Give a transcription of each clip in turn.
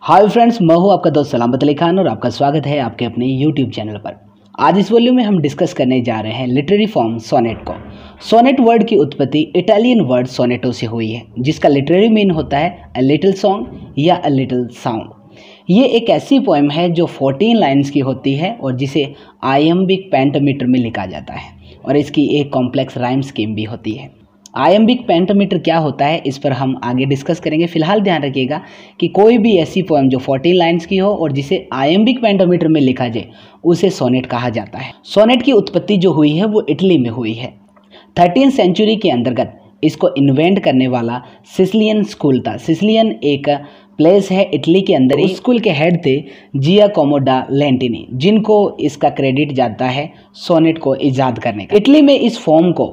Hi friends, मैं हूं आपका दोस्त सलामत अली खान और आपका स्वागत है आपके अपने यूट्यूब चैनल पर। आज इस वॉल्यूम में हम डिस्कस करने जा रहे हैं लिटरेरी फॉर्म सोनेट को। सोनेट वर्ड की उत्पत्ति इटालियन वर्ड सोनेटो से हुई है, जिसका लिटरेरी मीन होता है अ लिटिल सॉन्ग या अ लिटिल साउंड। ये एक ऐसी पोएम है जो 14 लाइन्स की होती है और जिसे आयम्बिक पेंटामीटर में लिखा जाता है और इसकी एक कॉम्प्लेक्स राइम स्कीम भी होती है। आयम्बिक पेंटामीटर क्या होता है, इस पर हम आगे डिस्कस करेंगे। फिलहाल ध्यान रखिएगा कि कोई भी ऐसी पोएम जो 14 लाइन्स की हो और जिसे आयम्बिक पेंटामीटर में लिखा जाए उसे सोनेट कहा जाता है। सोनेट की उत्पत्ति जो हुई है वो इटली में हुई है। 13th सेंचुरी के अंतर्गत इसको इन्वेंट करने वाला सिसिलियन स्कूल था। सिसिलियन एक प्लेस है इटली के अंदर। इस स्कूल के हेड थे जियाकोमो डा लेंटिनी, जिनको इसका क्रेडिट जाता है सोनेट को ईजाद करने का। इटली में इस फॉर्म को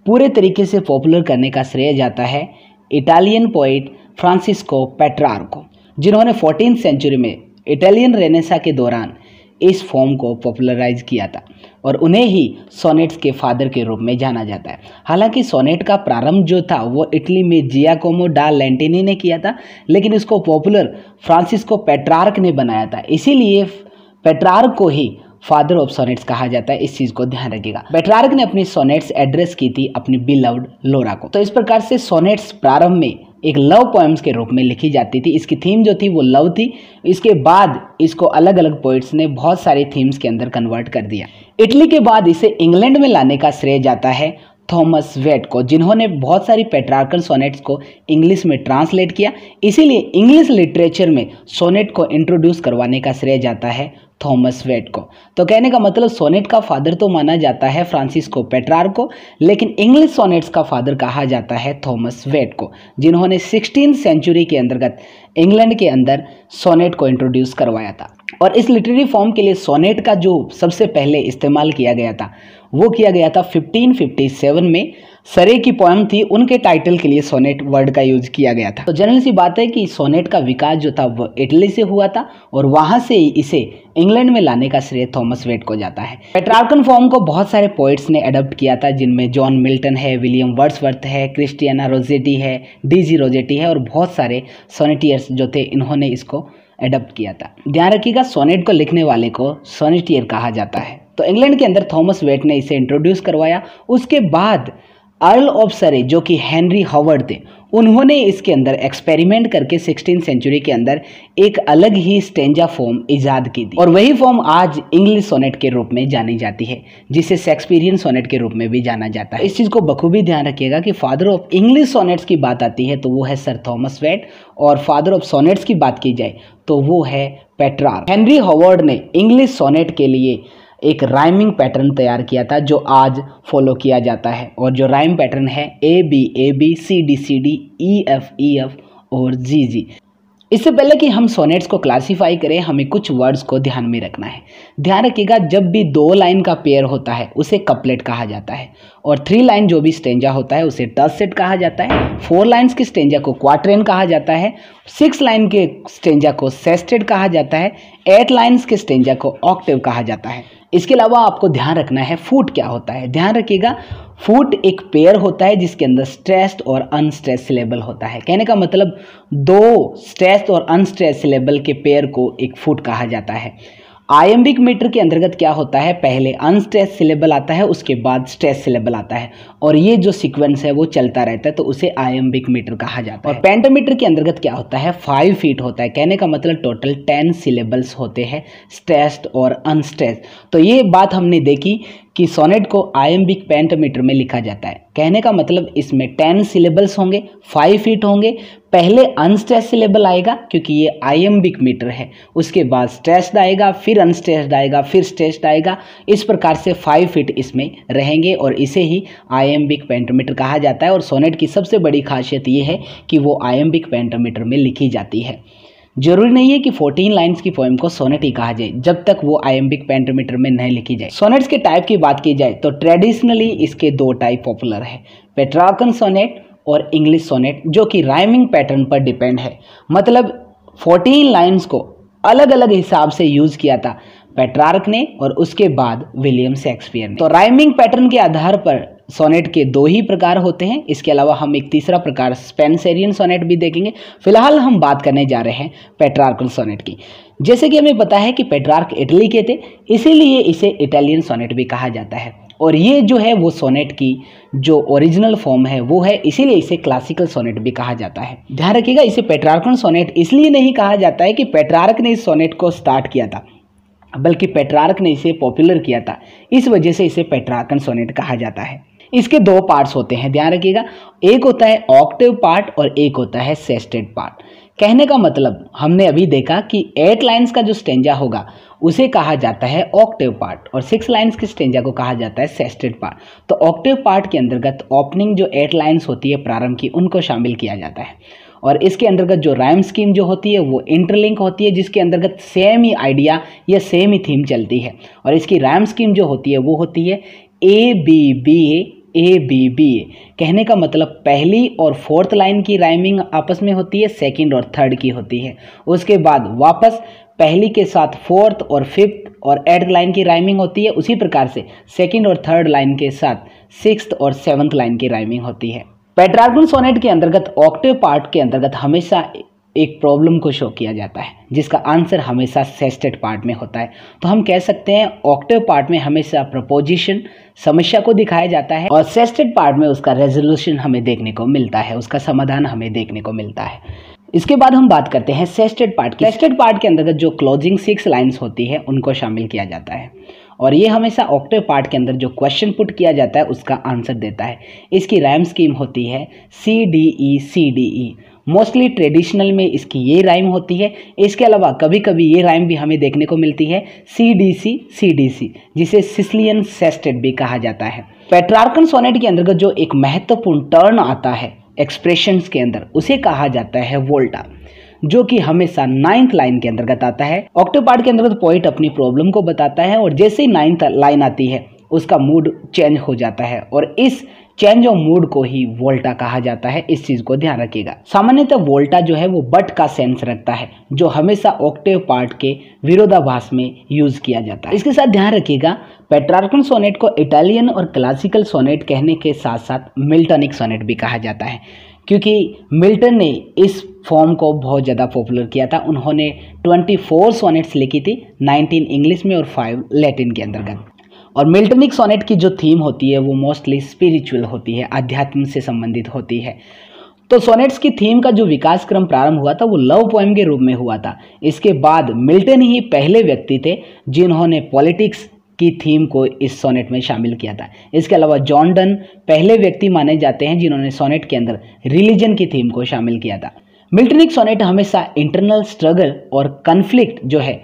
पूरे तरीके से पॉपुलर करने का श्रेय जाता है इटालियन पोइट फ्रांसिस्को पेट्रार्को, जिन्होंने 14th सेंचुरी में इटालियन रेनेसा के दौरान इस फॉर्म को पॉपुलराइज किया था और उन्हें ही सोनेट्स के फादर के रूप में जाना जाता है। हालांकि सोनेट का प्रारंभ जो था वो इटली में जियाकोमो डा लेंटिनी ने किया था, लेकिन इसको पॉपुलर फ्रांसिस्को पेट्रार्क ने बनाया था, इसीलिए पेट्रार्क को ही फादर ऑफ सोनेट्स कहा जाता है। इस चीज़ को ध्यान रखिएगा। पेट्रार्क ने अपनी सोनेट्स एड्रेस की थी अपनी बिलव्ड लोरा को। तो इस प्रकार से सोनेट्स प्रारंभ में एक लव पोएम्स के रूप में लिखी जाती थी। इसकी थीम जो थी वो लव थी। इसके बाद इसको अलग अलग पोइट्स ने बहुत सारे थीम्स के अंदर कन्वर्ट कर दिया। इटली के बाद इसे इंग्लैंड में लाने का श्रेय जाता है थॉमस वेट को, जिन्होंने बहुत सारी पेट्रार्कल सोनेट्स को इंग्लिश में ट्रांसलेट किया। इसीलिए इंग्लिश लिटरेचर में सोनेट को इंट्रोड्यूस करवाने का श्रेय जाता है थॉमस वेट को। तो कहने का मतलब सोनेट का फादर तो माना जाता है फ्रांसिस्को पेट्रार्क को, लेकिन इंग्लिश सोनेट्स का फादर कहा जाता है थॉमस वेट को, जिन्होंने 16th सेंचुरी के अंतर्गत इंग्लैंड के अंदर सोनेट को इंट्रोड्यूस करवाया था। और इस लिटरेरी फॉर्म के लिए सोनेट का जो सबसे पहले इस्तेमाल किया गया था वो किया गया था 1557 में। सरे की पोएम थी, उनके टाइटल के लिए सोनेट वर्ड का यूज किया गया था। तो जनरल सी बात है कि सोनेट का विकास जो था वो इटली से हुआ था और वहां से इसे इंग्लैंड में लाने का श्रेय थॉमस वेट को जाता है। पेट्रार्कन फॉर्म को बहुत सारे पोइट्स ने अडॉप्ट किया था, जिनमें जॉन मिल्टन है, विलियम वर्ड्सवर्थ है, क्रिस्टियाना रोजेटी है, डीजी रोजेटी है और बहुत सारे सोनेटियर्स जो थे इन्होंने इसको अडॉप्ट किया था। ध्यान रखिएगा, सोनेट को लिखने वाले को सोनेटियर कहा जाता है। तो इंग्लैंड के अंदर थॉमस वेट ने इसे इंट्रोड्यूस करवाया। उसके बाद अर्ल ऑफ सरे जो कि हेनरी हावर्ड थे, उन्होंने इसके अंदर एक्सपेरिमेंट करके 16th सेंचुरी के अंदर एक अलग ही स्टेंजा फॉर्म इजाद की थी और वही फॉर्म आज इंग्लिश सोनेट के रूप में जानी जाती है, जिसे शेक्सपियरियन सोनेट के रूप में भी जाना जाता है। इस चीज़ को बखूबी ध्यान रखिएगा कि फादर ऑफ इंग्लिश सोनेट्स की बात आती है तो वो है सर थॉमस वेट, और फादर ऑफ सोनेट्स की बात की जाए तो वो है पेट्रार्क। हेनरी हावर्ड ने इंग्लिश सोनेट के लिए एक राइमिंग पैटर्न तैयार किया था जो आज फॉलो किया जाता है, और जो राइम पैटर्न है AB CD CD EF और GG। इससे पहले कि हम सोनेट्स को क्लासीफाई करें, हमें कुछ वर्ड्स को ध्यान में रखना है। ध्यान रखिएगा, जब भी 2 लाइन का पेयर होता है उसे कपलेट कहा जाता है, और 3 लाइन जो भी स्टेंजा होता है उसे टर्स सेट कहा जाता है। 4 लाइन्स के स्टेंजा को क्वाट्रेन कहा जाता है। 6 लाइन के स्टेंजा को सेस्टेड कहा जाता है। 8 लाइन्स के स्टेंजा को ऑक्टेव कहा जाता है। इसके अलावा आपको ध्यान रखना है फूट क्या होता है। ध्यान रखिएगा, फूट एक पेयर होता है जिसके अंदर स्ट्रेस्ड और अनस्ट्रेस्ड सिलेबल होता है। कहने का मतलब 2 स्ट्रेस्ड और अनस्ट्रेस्ड सिलेबल के पेयर को एक फूट कहा जाता है। आयम्बिक मीटर के अंतर्गत क्या होता है, पहले अनस्ट्रेस्ड सिलेबल आता है, उसके बाद स्ट्रेस्ड सिलेबल आता है, और ये जो सीक्वेंस है वो चलता रहता है, तो उसे आयम्बिक मीटर कहा जाता है। और पेंटामीटर के अंतर्गत क्या होता है, 5 फीट होता है। कहने का मतलब टोटल 10 सिलेबल्स होते हैं, स्ट्रेस्ड और अनस्ट्रेस्ड। तो ये बात हमने देखी कि सोनेट को आयम्बिक पेंटामीटर में लिखा जाता है। कहने का मतलब इसमें 10 सिलेबल्स होंगे, 5 फीट होंगे। पहले अनस्ट्रेस्ड सिलेबल आएगा क्योंकि ये आयम्बिक मीटर है, उसके बाद स्ट्रेस्ड आएगा, फिर अनस्ट्रेस्ड आएगा, फिर स्ट्रेस्ड आएगा। इस प्रकार से 5 फीट इसमें रहेंगे और इसे ही आयम्बिक पेंटामीटर कहा जाता है। और सोनेट की सबसे बड़ी खासियत ये है कि वो आयम्बिक पेंटामीटर में लिखी जाती है। जरूरी नहीं है कि 14 लाइन्स की पोएम को सोनेट ही कहा जाए जब तक वो आयम्बिक पेंटामीटर में नहीं लिखी जाए। सोनेट्स के टाइप की बात की जाए तो ट्रेडिशनली इसके 2 टाइप पॉपुलर है, पेट्रार्कन सोनेट और इंग्लिश सोनेट, जो कि राइमिंग पैटर्न पर डिपेंड है। मतलब 14 लाइन्स को अलग अलग हिसाब से यूज किया था पेट्रार्क ने और उसके बाद विलियम शेक्सपियर ने। तो राइमिंग पैटर्न के आधार पर सोनेट के दो ही प्रकार होते हैं। इसके अलावा हम एक तीसरा प्रकार स्पेंसरियन सोनेट भी देखेंगे। फिलहाल हम बात करने जा रहे हैं पेट्रार्कल सोनेट की। जैसे कि हमें पता है कि पेट्रार्क इटली के थे, इसीलिए इसे इटालियन सोनेट भी कहा जाता है। और ये जो है वो सोनेट की जो ओरिजिनल फॉर्म है वो है, इसीलिए इसे क्लासिकल सोनेट भी कहा जाता है। ध्यान रखिएगा, इसे पेट्रार्कल सोनेट इसलिए नहीं कहा जाता है कि पेट्रार्क ने इस सोनेट को स्टार्ट किया था, बल्कि पेट्रार्क ने इसे पॉपुलर किया था, इस वजह से इसे पेट्रार्कल सोनेट कहा जाता है। इसके दो पार्ट्स होते हैं, ध्यान रखिएगा, एक होता है ऑक्टेव पार्ट और एक होता है सेस्टेड पार्ट। कहने का मतलब हमने अभी देखा कि 8 लाइन्स का जो स्टेंजा होगा उसे कहा जाता है ऑक्टेव पार्ट और 6 लाइन्स के स्टेंजा को कहा जाता है सेस्टेड पार्ट। तो ऑक्टेव पार्ट के अंतर्गत ओपनिंग जो 8 लाइन्स होती है प्रारंभ की, उनको शामिल किया जाता है। और इसके अंतर्गत जो राइम स्कीम जो होती है वो इंटरलिंक होती है, जिसके अंतर्गत सेम ही आइडिया या सेम ही थीम चलती है। और इसकी राइम स्कीम जो होती है वो होती है A B B A B B A. कहने का मतलब पहली और 4th लाइन की राइमिंग आपस में होती है, सेकंड और थर्ड की होती है। उसके बाद वापस पहली के साथ 4th और 5th और 8th लाइन की राइमिंग होती है। उसी प्रकार से सेकंड और थर्ड लाइन के साथ 6th और 7th लाइन की राइमिंग होती है। पेट्रार्कल सोनेट के अंतर्गत ऑक्टेव पार्ट के अंतर्गत हमेशा एक प्रॉब्लम को शो किया जाता है, जिसका आंसर हमेशा सेस्टेड पार्ट में होता है। तो हम कह सकते हैं ऑक्टेव पार्ट में हमेशा प्रपोजिशन समस्या को दिखाया जाता है और सेस्टेड पार्ट में उसका रेजोल्यूशन हमें देखने को मिलता है, उसका समाधान हमें देखने को मिलता है। इसके बाद हम बात करते हैं सेस्टेड पार्ट की। सेस्टेड पार्ट के अंतर्गत जो क्लोजिंग 6 लाइन्स होती है उनको शामिल किया जाता है और ये हमेशा ऑक्टेव पार्ट के अंदर जो क्वेश्चन पुट किया जाता है उसका आंसर देता है। इसकी राइम स्कीम होती है CDE। मोस्टली ट्रेडिशनल में इसकी ये राइम होती है। इसके अलावा कभी कभी ये राइम भी हमें देखने को मिलती है CDC, जिसे सिसिलियन सेस्टेड भी कहा जाता है। पेट्रार्कल सोनेट के अंतर्गत जो एक महत्वपूर्ण टर्न आता है एक्सप्रेशंस के अंदर, उसे कहा जाता है वोल्टा, जो कि हमेशा 9th लाइन के अंतर्गत आता है। ऑक्टेव पार्ट के अंतर्गत पोइट अपनी प्रॉब्लम को बताता है और जैसे ही 9th लाइन आती है उसका मूड चेंज हो जाता है और इस चेंज ऑफ मूड को ही वोल्टा कहा जाता है। इस चीज को ध्यान रखिएगा। सामान्यतः वोल्टा जो है वो बट का सेंस रखता है, जो हमेशा ऑक्टेव पार्ट के विरोधाभास में यूज किया जाता है। इसके साथ ध्यान रखिएगा, पेट्रार्कल सोनेट को इटालियन और क्लासिकल सोनेट कहने के साथ साथ मिल्टनिक सोनेट भी कहा जाता है, क्योंकि मिल्टन ने इस फॉर्म को बहुत ज़्यादा पॉपुलर किया था। उन्होंने 24 सोनेट्स लिखी थी, 19 इंग्लिश में और 5 लैटिन के अंतर्गत। और मिल्टनिक सोनेट की जो थीम होती है वो मोस्टली स्पिरिचुअल होती है, अध्यात्म से संबंधित होती है। तो सोनेट्स की थीम का जो विकास क्रम प्रारंभ हुआ था वो लव पोएम के रूप में हुआ था। इसके बाद मिल्टन ही पहले व्यक्ति थे जिन्होंने पॉलिटिक्स की थीम को इस सोनेट में शामिल किया था। इसके अलावा जॉन डन पहले व्यक्ति माने जाते हैं जिन्होंने सोनेट के अंदर रिलीजन की थीम को शामिल किया था। मिल्टनिक सोनेट हमेशा इंटरनल स्ट्रगल और कन्फ्लिक्ट जो है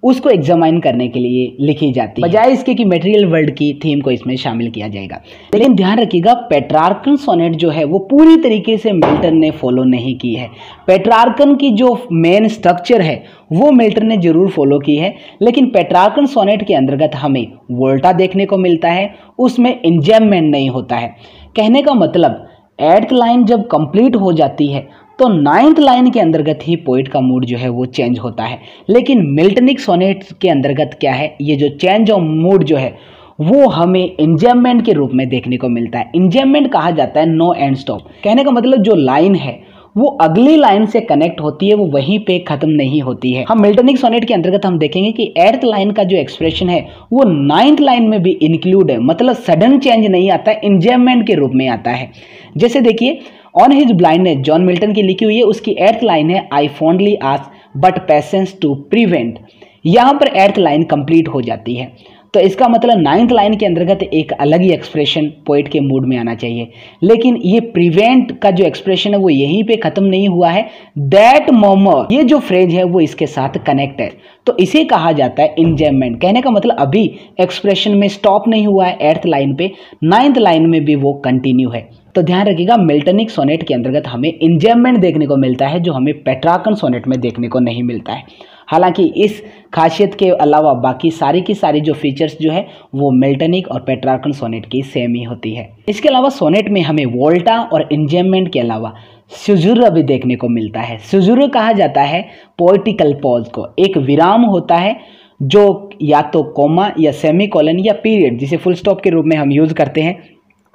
उसको एग्जामाइन करने के लिए लिखी जाती है, बजाय इसके कि मटेरियल वर्ल्ड की थीम को इसमें शामिल किया जाएगा। लेकिन ध्यान रखिएगा, पेट्रार्कल सोनेट जो है वो पूरी तरीके से मिल्टन ने फॉलो नहीं की है। पेट्रार्कल की जो मेन स्ट्रक्चर है वो मिल्टन ने जरूर फॉलो की है, लेकिन पेट्रार्कल सोनेट के अंतर्गत हमें वोल्टा देखने को मिलता है, उसमें इंजैममेंट नहीं होता है। कहने का मतलब 8th लाइन जब कंप्लीट हो जाती है तो 9th लाइन के अंतर्गत ही पोइट का मूड जो है वो चेंज होता है। लेकिन मिल्टनिक सोनेट के अंतर्गत क्या है, ये जो चेंज ऑफ मूड जो है वो हमें इंजैममेंट के रूप में देखने को मिलता है। इंजैममेंट कहा जाता है नो एंड स्टॉप। कहने का मतलब जो लाइन है वो अगली लाइन से कनेक्ट होती है, वो वहीं पे खत्म नहीं होती है। हम मिल्टनिक सोनेट के अंतर्गत हम देखेंगे कि 8th लाइन का जो एक्सप्रेशन है वो 9th लाइन में भी इंक्लूड है, मतलब सडन चेंज नहीं आता, इंजैममेंट के रूप में आता है। जैसे देखिए, on his blindness John Milton की लिखी हुई है, उसकी 8th लाइन है I fondly ask but patience to prevent. यहाँ पर 8th लाइन कंप्लीट हो जाती है, तो इसका मतलब 9th लाइन के अंतर्गत एक अलग ही एक्सप्रेशन पोइट के मूड में आना चाहिए। लेकिन ये प्रिवेंट का जो एक्सप्रेशन है वो यहीं पे खत्म नहीं हुआ है, दैट मोमेंट, ये जो फ्रेज है वो इसके साथ कनेक्ट है, तो इसे कहा जाता है इंजैममेंट। कहने का मतलब अभी एक्सप्रेशन में स्टॉप नहीं हुआ है 8th लाइन पे, 9th लाइन में भी वो कंटिन्यू है। तो ध्यान रखिएगा, मिल्टनिक सोनेट के अंतर्गत हमें इंजैममेंट देखने को मिलता है, जो हमें पेट्रार्कल सोनेट में देखने को नहीं मिलता है। हालांकि इस खासियत के अलावा बाकी सारी की सारी जो फीचर्स जो है वो मिल्टनिक और पेट्रार्कल सोनेट की सेम ही होती है। इसके अलावा सोनेट में हमें वोल्टा और इंजैममेंट के अलावा सिजुरा भी देखने को मिलता है। सिजुरा कहा जाता है पोएटिकल पॉज को, एक विराम होता है जो या तो कोमा या सेमीकोलन या पीरियड, जिसे फुल स्टॉप के रूप में हम यूज करते हैं,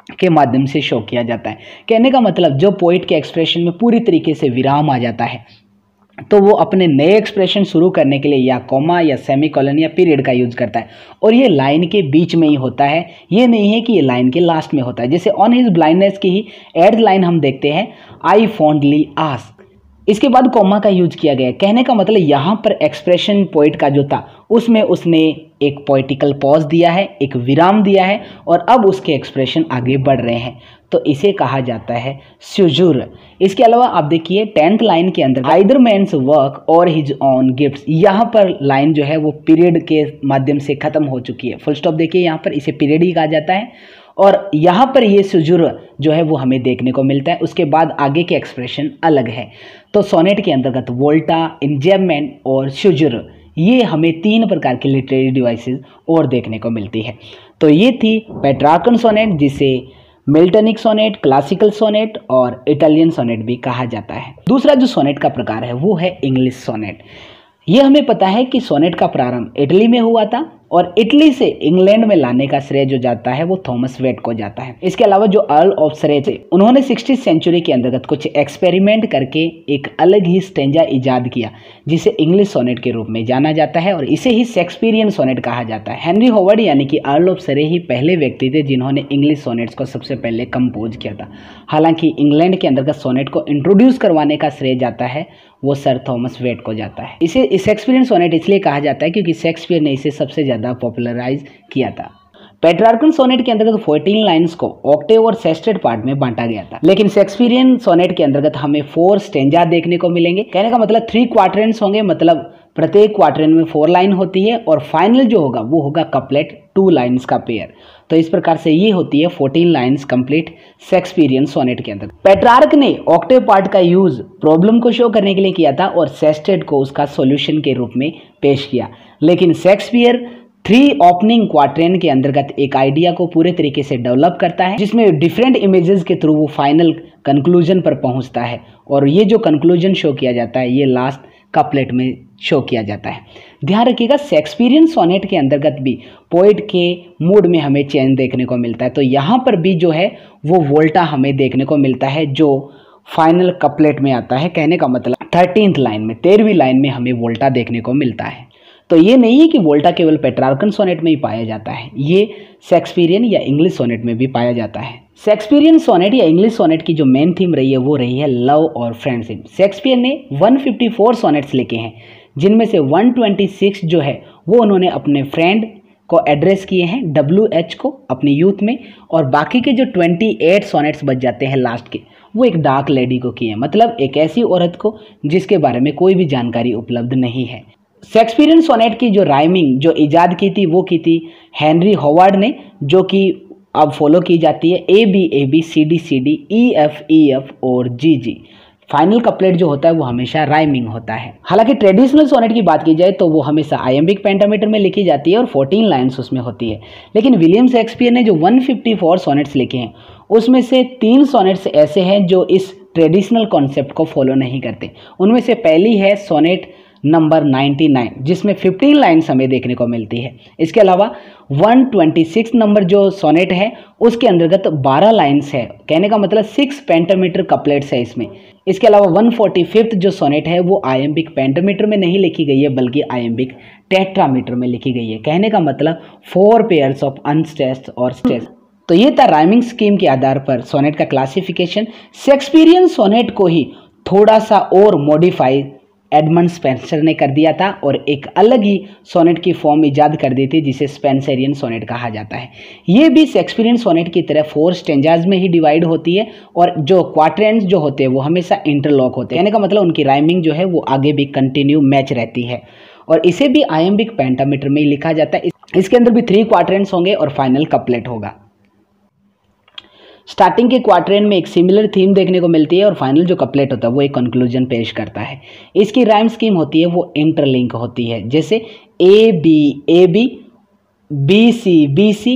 के माध्यम से शो किया जाता है। कहने का मतलब जो पोइट के एक्सप्रेशन में पूरी तरीके से विराम आ जाता है तो वो अपने नए एक्सप्रेशन शुरू करने के लिए या कॉमा या सेमीकोलन या पीरियड का यूज करता है, और ये लाइन के बीच में ही होता है, ये नहीं है कि ये लाइन के लास्ट में होता है। जैसे ऑन हिज ब्लाइंडनेस की ही एट लाइन हम देखते हैं आई फॉन्डली आस्क, इसके बाद कॉमा का यूज किया गया। कहने का मतलब यहाँ पर एक्सप्रेशन पोइट का जो था उसमें उसने एक पोइटिकल पॉज दिया है, एक विराम दिया है, और अब उसके एक्सप्रेशन आगे बढ़ रहे हैं, तो इसे कहा जाता है सीजर। इसके अलावा आप देखिए 10th लाइन के अंदर आइदर मैन्स वर्क और हिज ऑन गिफ्ट्स, यहाँ पर लाइन जो है वो पीरियड के माध्यम से खत्म हो चुकी है। फुल स्टॉप देखिए, यहाँ पर इसे पीरियड ही कहा जाता है, और यहाँ पर ये सीजर जो है वो हमें देखने को मिलता है। उसके बाद आगे के एक्सप्रेशन अलग है। तो सोनेट के अंतर्गत वोल्टा, इंजैबमेंट और सीजर, ये हमें 3 प्रकार के लिटरेरी डिवाइसेस और देखने को मिलती है। तो ये थी पेट्रार्कन सोनेट, जिसे मिल्टनिक सोनेट, क्लासिकल सोनेट और इटालियन सोनेट भी कहा जाता है। दूसरा जो सोनेट का प्रकार है वो है इंग्लिश सोनेट। ये हमें पता है कि सोनेट का प्रारंभ इटली में हुआ था, और इटली से इंग्लैंड में लाने का श्रेय जो जाता है वो थॉमस वेट को जाता है। इसके अलावा जो अर्ल ऑफ सरे थे, उन्होंने 16th सेंचुरी के अंतर्गत कुछ एक्सपेरिमेंट करके एक अलग ही स्टेंजा इजाद किया, जिसे इंग्लिश सोनेट के रूप में जाना जाता है, और इसे ही शेक्सपियरियन सोनेट कहा जाता है। हेनरी होवर्ड यानी कि अर्ल ऑफ सरे ही पहले व्यक्ति थे जिन्होंने इंग्लिश सोनेट्स को सबसे पहले कंपोज किया था। हालांकि इंग्लैंड के अंतर्गत सोनेट को इंट्रोड्यूस करवाने का श्रेय जाता है वो सर थॉमस वेट को जाता है। इसे शेक्सपियरियन सोनेट इसलिए कहा जाता है क्योंकि शेक्सपियर ने इसे सबसे ज़्यादा पॉपुलराइज किया था। पेट्रार्कन सोनेट के अंतर्गत 14 लाइन्स को ऑक्टेव और सेस्टेड पार्ट में बांटा गया था, लेकिन शेक्सपियरियन सोनेट के अंतर्गत हमें 4 स्टेंजा देखने को मिलेंगे। कहने का मतलब 3 क्वार्टरेंट्स होंगे, मतलब प्रत्येक क्वार्टरेंट में 4 लाइन होती है, और फाइनल जो होगा वो होगा कपलेट 2 लाइन्स का पेयर। तो इस प्रकार से ये होती है 14 लाइन्स कंप्लीट शेक्सपियरियन सोनेट के अंदर। पेट्रार्क ने ऑक्टेव पार्ट का यूज प्रॉब्लम को शो करने के लिए किया था और सेस्टेड को उसका सॉल्यूशन के रूप में पेश किया, लेकिन शेक्सपियर 3 ओपनिंग क्वार्टरेंट के अंतर्गत एक आइडिया को पूरे तरीके से डेवलप करता है, जिसमें डिफरेंट इमेजेस के थ्रू वो फाइनल कंक्लूजन पर पहुंचता है, और ये जो कंक्लूजन शो किया जाता है ये लास्ट कपलेट में शो किया जाता है। ध्यान रखिएगा, शेक्सपियरियन सोनेट के अंतर्गत भी पोइट के मूड में हमें चेंज देखने को मिलता है। तो यहाँ पर भी जो है वो वोल्टा हमें देखने को मिलता है जो फाइनल कपलेट में आता है। कहने का मतलब 13th लाइन में, 13वीं लाइन में हमें वोल्टा देखने को मिलता है। तो ये नहीं है कि वोल्टा केवल पेट्रार्कन सोनेट में ही पाया जाता है, ये शेक्सपियरियन या इंग्लिश सोनेट में भी पाया जाता है। शेक्सपियरियन सोनेट या इंग्लिश सोनेट की जो मेन थीम रही है वो रही है लव और फ्रेंडशिप। शेक्सपियर ने 154 सोनेट्स लिखे हैं, जिनमें से 126 जो है वो उन्होंने अपने फ्रेंड को एड्रेस किए हैं, WH को, अपनी यूथ में, और बाकी के जो 28 सोनेट्स बच जाते हैं लास्ट के, वो एक डार्क लेडी को किए हैं, मतलब एक ऐसी औरत को जिसके बारे में कोई भी जानकारी उपलब्ध नहीं है। शेक्सपियरियन सोनेट की जो राइमिंग जो इजाद की थी वो की थी हेनरी होवर्ड ने, जो कि अब फॉलो की जाती है AB CD CD EF और GG। फाइनल कपलेट जो होता है वो हमेशा राइमिंग होता है। हालांकि ट्रेडिशनल सोनेट की बात की जाए तो वो हमेशा आयम्बिक पेंटामीटर में लिखी जाती है और 14 लाइन्स उसमें होती है, लेकिन विलियम शेक्सपियर ने जो 154 सोनेट्स लिखे हैं उसमें से 3 सोनेट्स ऐसे हैं जो इस ट्रेडिशनल कॉन्सेप्ट को फॉलो नहीं करते। उनमें से पहली है सोनेट नंबर 99, जिसमें 15 लाइन्स हमें देखने को मिलती है। इसके अलावा 126 नंबर जो सोनेट है उसके अंतर्गत 12 लाइन्स है, कहने का मतलब 6 पेंटामीटर कपलेट्स है इसमें। इसके अलावा 145th जो सोनेट है वो आयम्बिक पेंटामीटर में नहीं लिखी गई है बल्कि आयम्बिक टेट्रामीटर में लिखी गई है, कहने का मतलब 4 पेयर्स ऑफ अनस्ट्रेस्ड और स्ट्रेस्ड। तो ये था राइमिंग स्कीम के आधार पर सोनेट का क्लासिफिकेशन। शेक्सपियरियन सोनेट को ही थोड़ा सा और मॉडिफाई एडमंड स्पेंसर ने कर दिया था और एक अलग ही सोनेट की फॉर्म इजाद कर दी थी जिसे स्पेंसरियन सोनेट कहा जाता है। ये भी शेक्सपियरियन सोनेट की तरह 4 स्टेंजाज में ही डिवाइड होती है और जो क्वार्टरेंट्स जो होते हैं वो हमेशा इंटरलॉक होते हैं, कहने का मतलब उनकी राइमिंग जो है वो आगे भी कंटिन्यू मैच रहती है और इसे भी आयम्बिक पेंटामीटर में ही लिखा जाता है। इसके अंदर भी 3 क्वार्टरेंट्स होंगे और फाइनल कपलेट होगा। स्टार्टिंग के क्वार्टरेंट में एक सिमिलर थीम देखने को मिलती है और फाइनल जो कपलेट होता है वो एक कंक्लूजन पेश करता है। इसकी राइम स्कीम होती है वो इंटरलिंक होती है, जैसे AB AB, BC BC,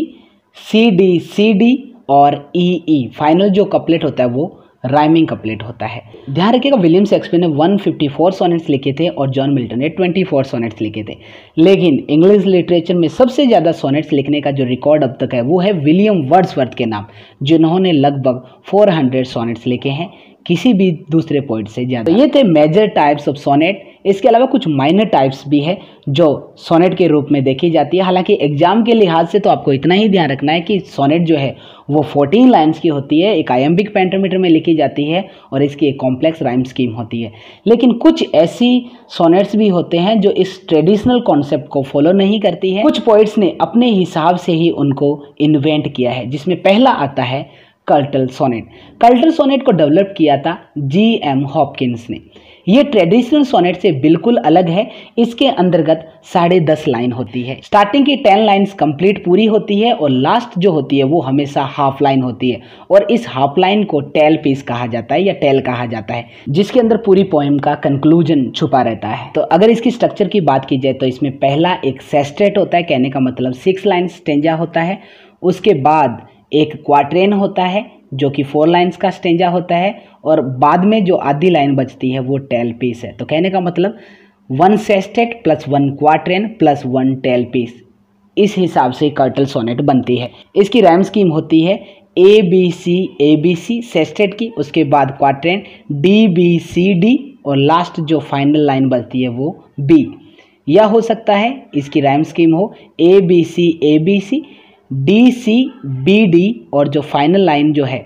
CD CD और EE। फाइनल जो कपलेट होता है वो राइमिंग कपलेट होता है। ध्यान रखिएगा, विलियम शेक्सपियर ने 154 सोनेट्स लिखे थे और जॉन मिल्टन ने 24 सोनेट्स लिखे थे, लेकिन इंग्लिश लिटरेचर में सबसे ज़्यादा सोनेट्स लिखने का जो रिकॉर्ड अब तक है वो है विलियम वर्ड्सवर्थ के नाम, जिन्होंने लगभग 400 सोनेट्स लिखे हैं, किसी भी दूसरे पोइट से ज़्यादा। तो ये थे मेजर टाइप्स ऑफ सोनेट। इसके अलावा कुछ माइनर टाइप्स भी है जो सोनेट के रूप में देखी जाती है। हालांकि एग्जाम के लिहाज से तो आपको इतना ही ध्यान रखना है कि सोनेट जो है वो 14 लाइन्स की होती है, एक आयम्बिक पेंटामीटर में लिखी जाती है और इसकी एक कॉम्प्लेक्स राइम स्कीम होती है। लेकिन कुछ ऐसी सोनेट्स भी होते हैं जो इस ट्रेडिशनल कॉन्सेप्ट को फॉलो नहीं करती है। कुछ पोइट्स ने अपने हिसाब से ही उनको इन्वेंट किया है, जिसमें पहला आता है कर्टल सोनेट। कर्टल सोनेट को डेवलप किया था G.M. हॉपकिंस ने। ये ट्रेडिशनल सोनेट से बिल्कुल अलग है। इसके अंतर्गत 10.5 लाइन होती है। स्टार्टिंग की 10 लाइन्स कंप्लीट पूरी होती है और लास्ट जो होती है वो हमेशा हाफ लाइन होती है और इस हाफ लाइन को टेल पीस कहा जाता है या टेल कहा जाता है, जिसके अंदर पूरी पोएम का कंक्लूजन छुपा रहता है। तो अगर इसकी स्ट्रक्चर की बात की जाए तो इसमें पहला एक सेस्टेट होता है, कहने का मतलब 6 लाइन स्टेंजा होता है। उसके बाद एक क्वाट्रेन होता है जो कि 4 लाइन्स का स्टेंजा होता है और बाद में जो आधी लाइन बचती है वो टेल पीस है। तो कहने का मतलब 1 sestet plus 1 quatrain plus 1 tail piece, इस हिसाब से कर्टल सोनेट बनती है। इसकी राइम स्कीम होती है ABC सेस्टेट की, उसके बाद क्वाट्रेन DBCD और लास्ट जो फाइनल लाइन बचती है वो B। या हो सकता है इसकी राइम स्कीम हो ABC DCBD और जो फाइनल लाइन जो है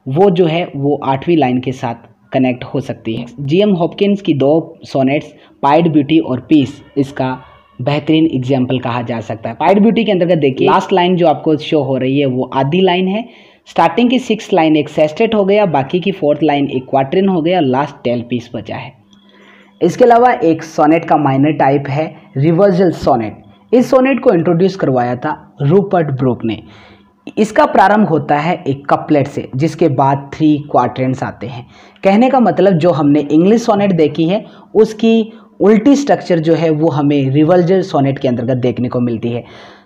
वो 8वीं लाइन के साथ कनेक्ट हो सकती है। G.M. हॉपकिंस की 2 सोनेट्स पाइड ब्यूटी और पीस इसका बेहतरीन एग्जाम्पल कहा जा सकता है। पाइड ब्यूटी के अंतर्गत देखिए लास्ट लाइन जो आपको शो हो रही है वो आधी लाइन है। स्टार्टिंग की 6th लाइन एक सेस्टेट हो गया, बाकी की 4th लाइन एक क्वाट्रिन हो गया, लास्ट टेल पीस बचा है। इसके अलावा एक सोनेट का माइनर टाइप है रिवर्सल सोनेट। इस सोनेट को इंट्रोड्यूस करवाया था रूपर्ट ब्रूक ने। इसका प्रारंभ होता है एक कपलेट से, जिसके बाद 3 क्वाट्रेंट्स आते हैं। कहने का मतलब जो हमने इंग्लिश सोनेट देखी है उसकी उल्टी स्ट्रक्चर जो है वो हमें रिवर्सल सोनेट के अंतर्गत देखने को मिलती है।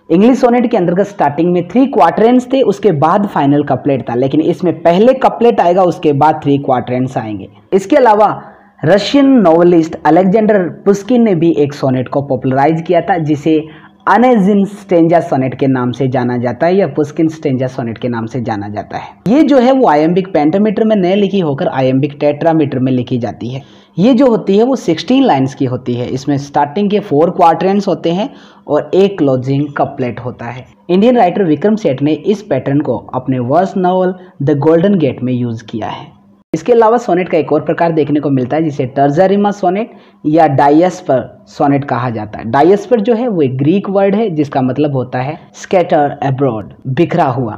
इंग्लिश सोनेट के अंतर्गत स्टार्टिंग में 3 क्वाट्रेंट्स थे, उसके बाद फाइनल कपलेट था, लेकिन इसमें पहले कपलेट आएगा उसके बाद 3 क्वाट्रेंट्स आएंगे। इसके अलावा रशियन नॉवेलिस्ट अलेक्जेंडर पुस्किन ने भी एक सोनेट को पॉपुलराइज किया था, जिसे अनेजिन स्टेंजा सोनेट के नाम से जाना जाता है या पुस्किन स्टेंजा सोनेट के नाम से जाना जाता है। ये जो है वो आयम्बिक पेंटामीटर में नहीं लिखी होकर आयम्बिक टेट्रामीटर में लिखी जाती है। ये जो होती है वो 16 लाइन्स की होती है। इसमें स्टार्टिंग के 4 क्वाट्रेंट्स होते हैं और एक क्लोजिंग कपलेट होता है। इंडियन राइटर विक्रम सेठ ने इस पैटर्न को अपने verse novel the Golden Gate में यूज किया है। इसके अलावा सोनेट का एक और प्रकार देखने को मिलता है जिसे टर्जा रिमा सोनेट या डायस्पर सोनेट कहा जाता है। डायस्पर जो है वो एक ग्रीक वर्ड है जिसका मतलब होता है स्कैटर अब्रॉड, बिखरा हुआ।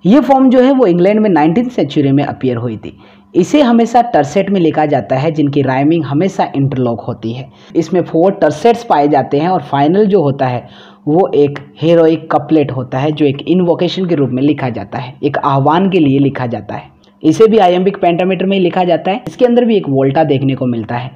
ये फॉर्म जो है वो इंग्लैंड में 19th सेंचुरी में अपीयर हुई थी। इसे हमेशा टर्सेट में लिखा जाता है जिनकी राइमिंग हमेशा इंटरलॉक होती है। इसमें 4 टर्सेट्स पाए जाते हैं और फाइनल जो होता है वो एक हीरोइक कपलेट होता है जो एक इनवोकेशन के रूप में लिखा जाता है, एक आह्वान के लिए लिखा जाता है। इसे भी आयम्बिक पेंटामीटर में ही लिखा जाता है। इसके अंदर भी एक वोल्टा देखने को मिलता है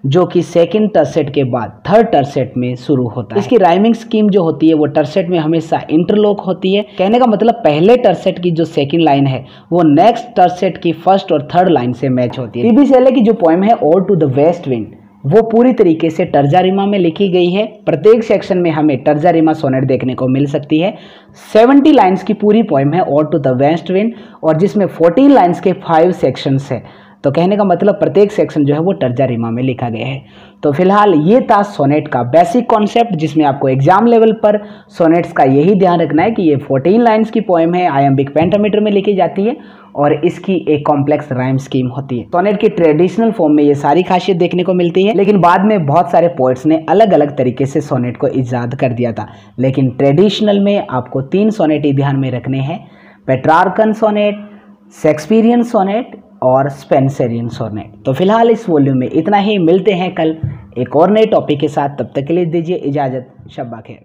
जो कि 2nd टर्सेट के बाद 3rd टर्सेट में शुरू होता है। इसकी राइमिंग स्कीम जो होती है वो टर्सेट में हमेशा इंटरलॉक होती है। कहने का मतलब पहले टर्सेट की जो 2nd लाइन है वो नेक्स्ट टर्सेट की 1st और 3rd लाइन से मैच होती है। पीबी शेले की जो पोएम है Ode to the West Wind वो पूरी तरीके से टर्जा रिमा में लिखी गई है। प्रत्येक सेक्शन में हमें टर्जा रिमा सोनेट देखने को मिल सकती है। 70 लाइन्स की पूरी पोएम है Ode to the West Wind और जिसमें 14 लाइन्स के 5 सेक्शंस है। तो कहने का मतलब प्रत्येक सेक्शन जो है वो टर्जा रिमा में लिखा गया है। तो फिलहाल ये था सोनेट का बेसिक कॉन्सेप्ट, जिसमें आपको एग्जाम लेवल पर सोनेट्स का यही ध्यान रखना है कि ये 14 लाइन्स की पोएम है, आयम्बिक पेंटामीटर में लिखी जाती है और इसकी एक कॉम्प्लेक्स राइम स्कीम होती है। सोनेट की ट्रेडिशनल फॉर्म में ये सारी खासियत देखने को मिलती है, लेकिन बाद में बहुत सारे पोएट्स ने अलग अलग तरीके से सोनेट को इजाद कर दिया था। लेकिन ट्रेडिशनल में आपको 3 सोनेट ही ध्यान में रखने हैं, पेट्रार्कन सोनेट, शेक्सपियरियन सोनेट और स्पेंसरियन सोनेट। तो फिलहाल इस वॉल्यूम में इतना ही। मिलते हैं कल एक और नए टॉपिक के साथ, तब तक के लिए दीजिए इजाज़त। शब्बा खैर।